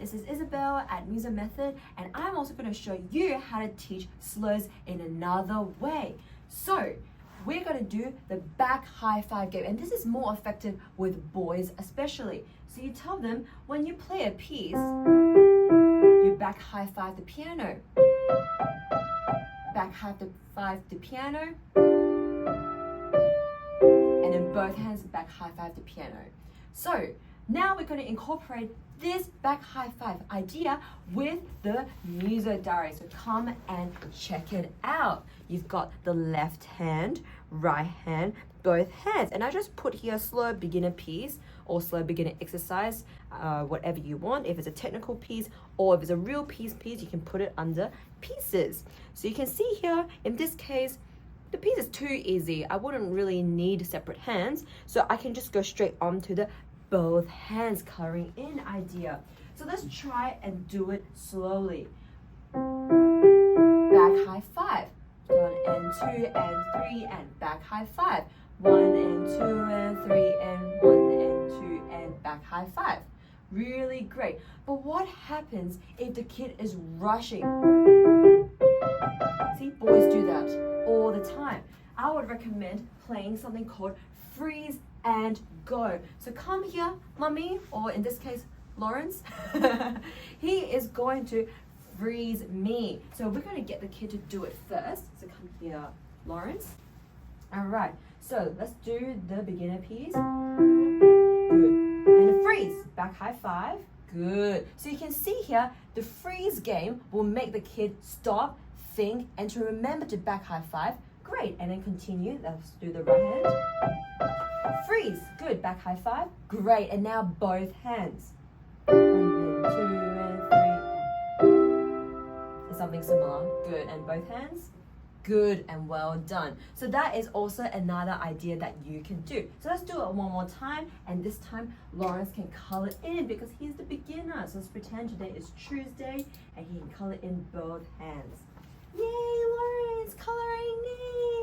this is Isabelle at Muso Method, and I'm also going to show you how to teach slurs in another way. So we're going to do the back high five game, and this is more effective with boys especially. So you tell them when you play a piece, you back high five the piano, back high five the piano, and then both hands back high five the piano. So now we're going to incorporate this back high five idea with the Muso diary. So come and check it out. You've got the left hand, right hand, both hands. And I just put here slow beginner piece or slow beginner exercise, whatever you want. If it's a technical piece or if it's a real piece, you can put it under pieces. So you can see here, in this case, the piece is too easy. I wouldn't really need separate hands. So I can just go straight on to the both hands coloring in idea. So let's try and do it slowly. Back high five. 1 and 2 and 3 and back high five. 1 and 2 and 3 and 1 and 2 and back high five. Really great. But what happens if the kid is rushing? See, boys do that all the time. I would recommend playing something called freeze and go. So come here, mommy, or in this case, Lawrence. He is going to freeze me. So we're going to get the kid to do it first. So come here, Lawrence. All right, so let's do the beginner piece. Good. And freeze, back high five. Good. So you can see here, the freeze game will make the kid stop, think, and to remember to back high five. Great, and then continue. Let's do the right hand. Freeze, good, back high five. Great, and now both hands. 1 and 2 and 3. Something similar, good, and both hands. Good and well done. So that is also another idea that you can do. So let's do it one more time, and this time Lawrence can color in because he's the beginner. So let's pretend today is Tuesday and he can color in both hands. Yay, Lawrence, coloring in!